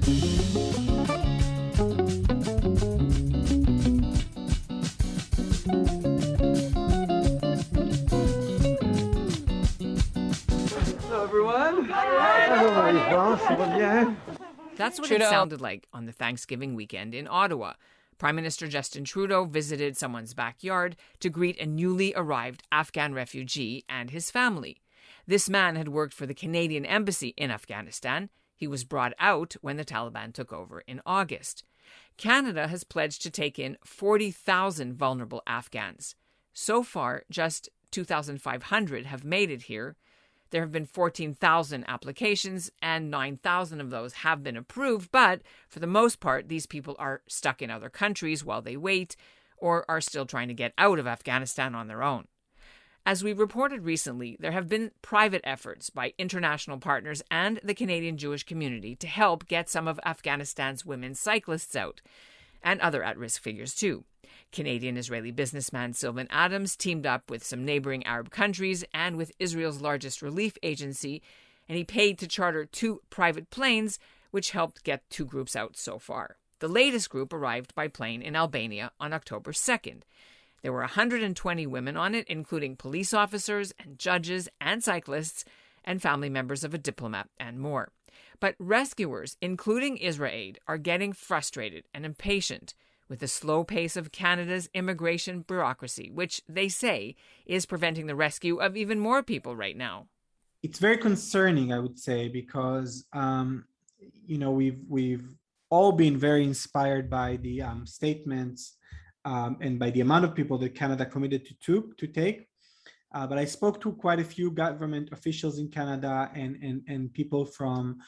Hello, everyone. Hello, That's what it sounded like on the Thanksgiving weekend in Ottawa. Prime Minister Justin Trudeau visited someone's backyard to greet a newly arrived Afghan refugee and his family. This man had worked for the Canadian embassy in Afghanistan. He was brought out when the Taliban took over in August. Canada has pledged to take in 40,000 vulnerable Afghans. So far, just 2,500 have made it here. There have been 14,000 applications, and 9,000 of those have been approved, but for the most part, these people are stuck in other countries while they wait, or are still trying to get out of Afghanistan on their own. As we reported recently, there have been private efforts by international partners and the Canadian Jewish community to help get some of Afghanistan's women cyclists out, and other at-risk figures too. Canadian-Israeli businessman Sylvan Adams teamed up with some neighboring Arab countries and with Israel's largest relief agency, and he paid to charter 2 private planes, which helped get 2 groups out so far. The latest group arrived by plane in Albania on October 2nd. There were 120 women on it, including police officers and judges and cyclists and family members of a diplomat and more. But rescuers, including IsraAID, are getting frustrated and impatient with the slow pace of Canada's immigration bureaucracy, which they say is preventing the rescue of even more people right now. It's very concerning, I would say, because we've all been very inspired by the statements and by the amount of people that Canada committed to take. But I spoke to quite a few government officials in Canada and people from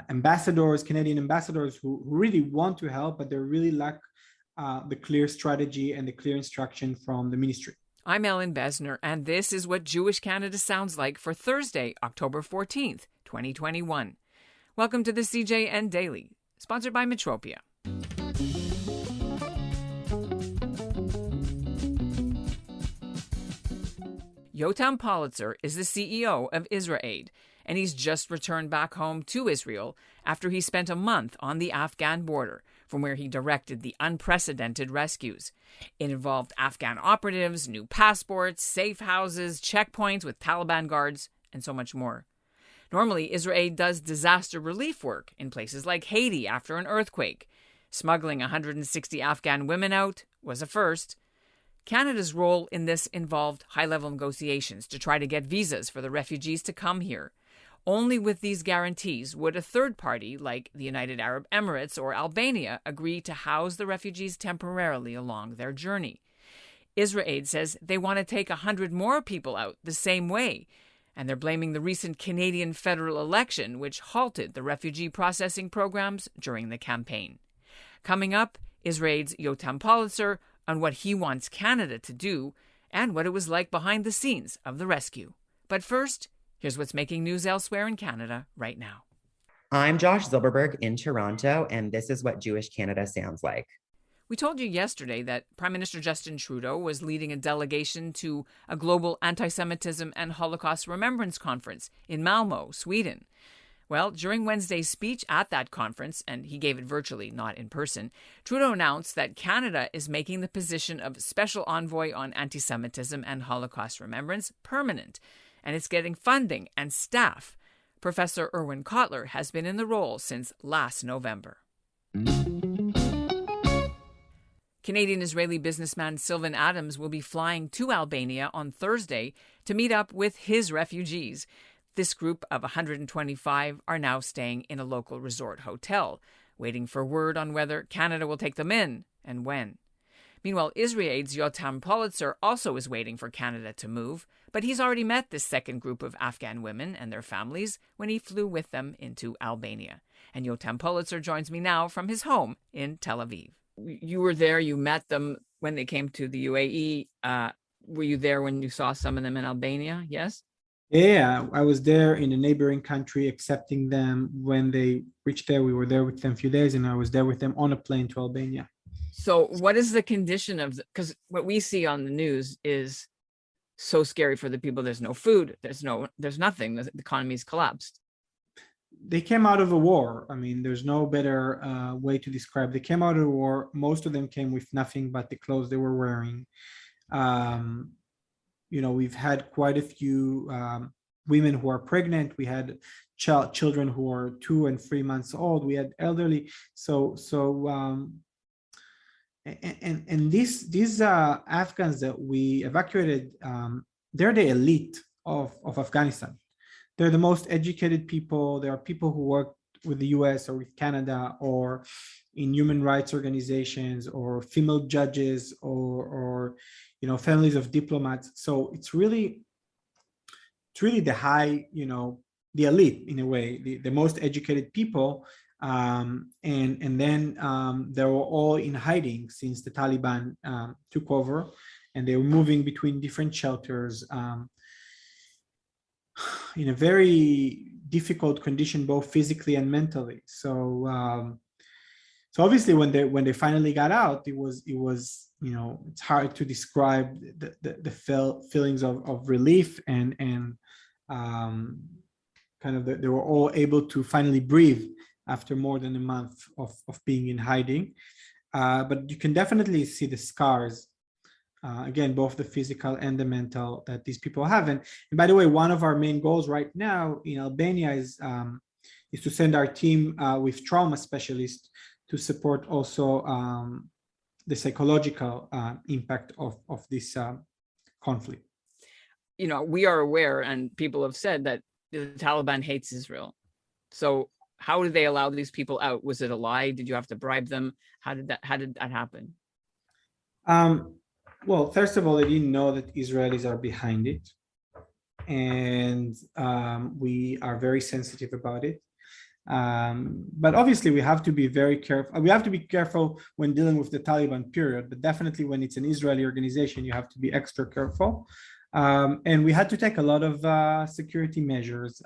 ambassadors, Canadian ambassadors who really want to help, but they really lack the clear strategy and the clear instruction from the ministry. I'm Ellen Besner, and this is what Jewish Canada sounds like for Thursday, October 14th, 2021. Welcome to the CJN Daily, sponsored by Metropia. Yotam Politzer is the CEO of IsraAID, and he's just returned back home to Israel after he spent a month on the Afghan border, from where he directed the unprecedented rescues. It involved Afghan operatives, new passports, safe houses, checkpoints with Taliban guards, and so much more. Normally, IsraAID does disaster relief work in places like Haiti after an earthquake. Smuggling 160 Afghan women out was a first. Canada's role in this involved high-level negotiations to try to get visas for the refugees to come here. Only with these guarantees would a third party, like the United Arab Emirates or Albania, agree to house the refugees temporarily along their journey. IsraAID says they want to take 100 more people out the same way, and they're blaming the recent Canadian federal election, which halted the refugee processing programs during the campaign. Coming up, IsraAID's Yotam Politzer on what he wants Canada to do and what it was like behind the scenes of the rescue. But first, here's what's making news elsewhere in Canada right now. I'm Josh Zilberberg in Toronto, and this is what Jewish Canada sounds like. We told you yesterday that Prime Minister Justin Trudeau was leading a delegation to a global anti-Semitism and Holocaust remembrance conference in Malmö, Sweden. Well, during Wednesday's speech at that conference, and he gave it virtually, not in person, Trudeau announced that Canada is making the position of Special Envoy on Anti-Semitism and Holocaust Remembrance permanent, and it's getting funding and staff. Professor Erwin Kotler has been in the role since last November. Canadian-Israeli businessman Sylvan Adams will be flying to Albania on Thursday to meet up with his refugees. This group of 125 are now staying in a local resort hotel, waiting for word on whether Canada will take them in and when. Meanwhile, IsraAID's Yotam Politzer also is waiting for Canada to move, but he's already met this second group of Afghan women and their families when he flew with them into Albania. And Yotam Politzer joins me now from his home in Tel Aviv. You were there, you met them when they came to the UAE. Were you there when you saw some of them in Albania? Yes? Yeah, I was there in a neighboring country accepting them. When they reached there, we were there with them a few days, and I was there with them on a plane to Albania. So what is the condition of, because what we see on the news is so scary for the people. There's no food, there's nothing, the economy's collapsed. they came out of a war. I mean, there's no better way to describe. They came out of a war. Most of them came with nothing but the clothes they were wearing. We've had quite a few women who are pregnant. We had children who are 2 and 3 months old. We had elderly. And these Afghans that we evacuated, they're the elite of Afghanistan. They're the most educated people. There are people who work with the US or with Canada or in human rights organizations or female judges or families of diplomats. So it's really the high, the elite in a way, the most educated people. And then they were all in hiding since the Taliban took over, and they were moving between different shelters in a very difficult condition, both physically and mentally. So obviously when they finally got out, it was it's hard to describe the feelings of relief and kind of they were all able to finally breathe after more than a month of being in hiding. But you can definitely see the scars, again, both the physical and the mental that these people have. And by the way, one of our main goals right now in Albania is to send our team with trauma specialists to support also the psychological impact of this conflict. We are aware, and people have said that the Taliban hates Israel. So how did they allow these people out? Was it a lie? Did you have to bribe them? How did that happen? Well, first of all, they didn't know that Israelis are behind it. And we are very sensitive about it. But obviously, we have to be very careful. We have to be careful when dealing with the Taliban, period. But definitely when it's an Israeli organization, you have to be extra careful. And we had to take a lot of security measures.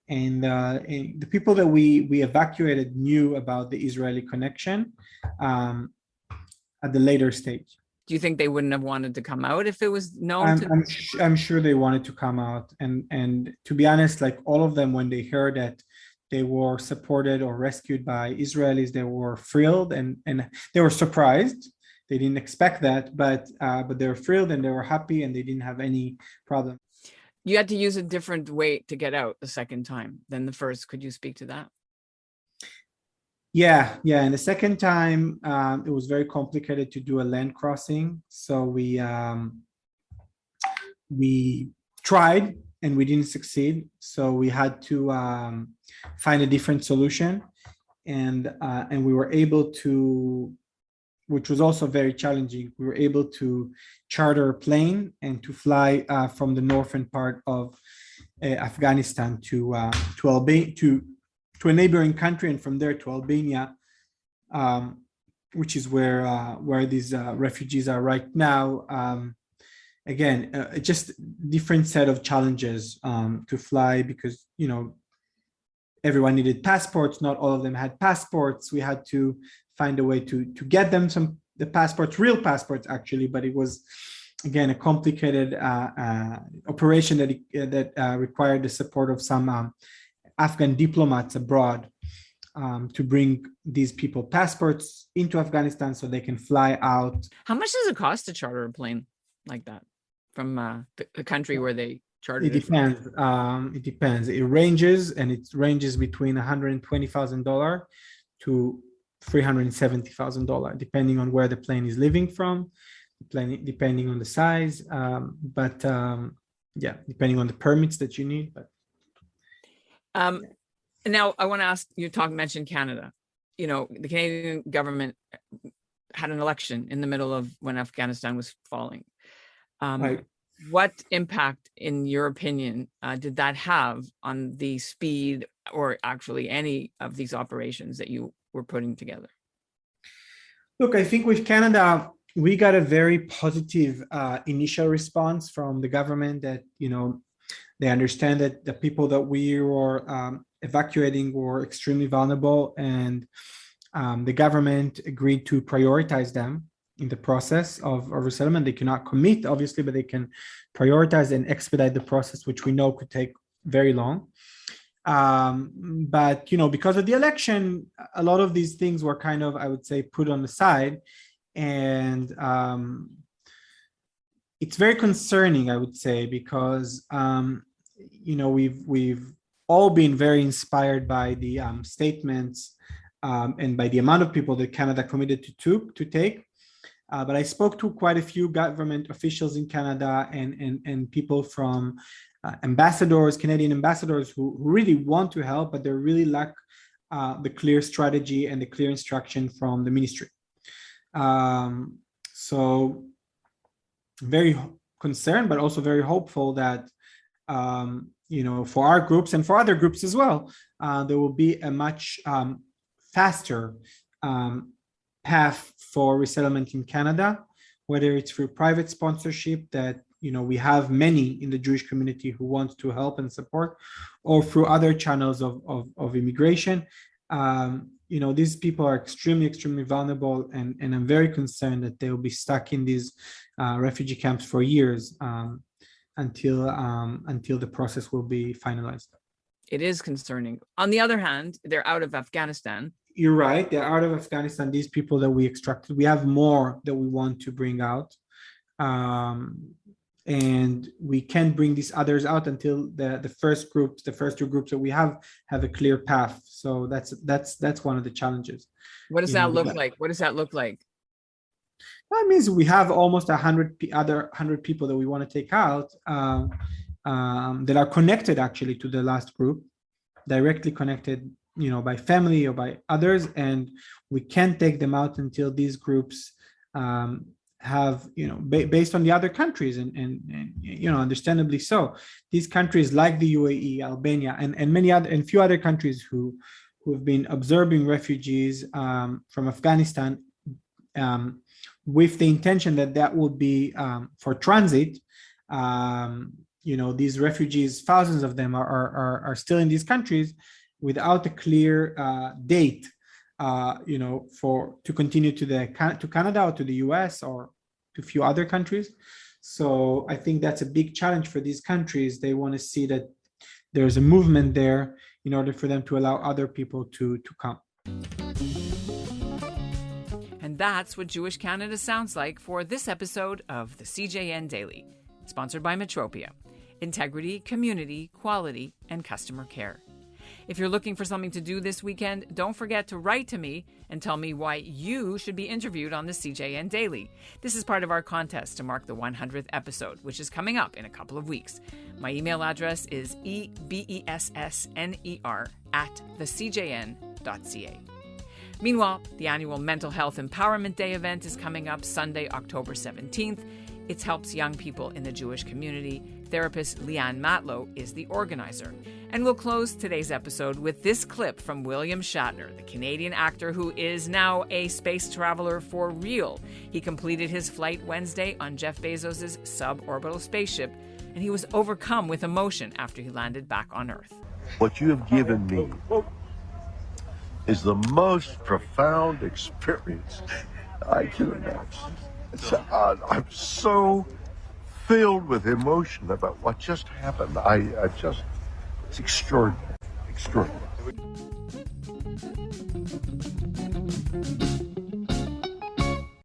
And the people that we evacuated knew about the Israeli connection at the later stage. Do you think they wouldn't have wanted to come out if it was known? I'm sure they wanted to come out. And to be honest, like all of them, when they heard that they were supported or rescued by Israelis, they were thrilled and they were surprised. They didn't expect that, but they were thrilled and they were happy and they didn't have any problem. You had to use a different way to get out the second time than the first. Could you speak to that? Yeah. And the second time, it was very complicated to do a land crossing. So we tried and we didn't succeed. So we had to find a different solution, and we were able to, which was also very challenging. We were able to charter a plane and to fly from the northern part of Afghanistan to Albania, to a neighboring country, and from there to Albania, which is where these refugees are right now. Again, just different set of challenges to fly because everyone needed passports. Not all of them had passports. We had to find a way to get them the passports, real passports actually, but it was again a complicated operation that required the support of some Afghan diplomats abroad to bring these people passports into Afghanistan so they can fly out. How much does it cost to charter a plane like that from the country where they chartered it? Depends. It depends. It ranges between $120,000 to $370,000, depending on where the plane is leaving from, depending on the size, but depending on the permits that you need. But now I want to ask you. Mentioned Canada. The Canadian government had an election in the middle of when Afghanistan was falling. Right. What impact, in your opinion, did that have on the speed or actually any of these operations that you were putting together? Look, I think with Canada, we got a very positive initial response from the government that, they understand that the people that we were evacuating were extremely vulnerable, and the government agreed to prioritize them in the process of resettlement. They cannot commit, obviously, but they can prioritize and expedite the process, which we know could take very long. But because of the election, a lot of these things were kind of, I would say, put on the side, and it's very concerning, I would say, because we've all been very inspired by the statements and by the amount of people that Canada committed to take. But I spoke to quite a few government officials in Canada and people from ambassadors, Canadian ambassadors who really want to help, but they really lack the clear strategy and the clear instruction from the ministry. So very concerned, but also very hopeful that for our groups and for other groups as well, there will be a much faster path for resettlement in Canada, whether it's through private sponsorship that we have many in the Jewish community who want to help and support, or through other channels of immigration. These people are extremely vulnerable, and I'm very concerned that they will be stuck in these refugee camps for years until the process will be finalized. It is concerning. On the other hand, they're out of Afghanistan. You're right. They're out of Afghanistan. These people that we extracted, we have more that we want to bring out. And we can't bring these others out until the first two groups that we have a clear path. So that's one of the challenges. What does that look like? What does that look like? That means we have almost 100 people that we want to take out that are connected actually to the last group, directly connected, by family or by others, and we can't take them out until these groups have, based on the other countries, and understandably so, these countries like the UAE, Albania, and many other, and few other countries who have been absorbing refugees from Afghanistan with the intention that would be for transit. These refugees, thousands of them are still in these countries without a clear date, to continue to Canada or to the US or to a few other countries. So I think that's a big challenge for these countries. They want to see that there's a movement there in order for them to allow other people to come. And that's what Jewish Canada sounds like for this episode of the CJN Daily, sponsored by Metropia. Integrity, community, quality, and customer care. If you're looking for something to do this weekend, don't forget to write to me and tell me why you should be interviewed on the CJN Daily. This is part of our contest to mark the 100th episode, which is coming up in a couple of weeks. My email address is ebessner@thecjn.ca. Meanwhile, the annual Mental Health Empowerment Day event is coming up Sunday, October 17th. It helps young people in the Jewish community. Therapist Leanne Matlow is the organizer. And we'll close today's episode with this clip from William Shatner, the Canadian actor who is now a space traveler for real. He completed his flight Wednesday on Jeff Bezos' suborbital spaceship, and he was overcome with emotion after he landed back on Earth. What you have given me is the most profound experience I can imagine. I'm so filled with emotion about what just happened. It's extraordinary.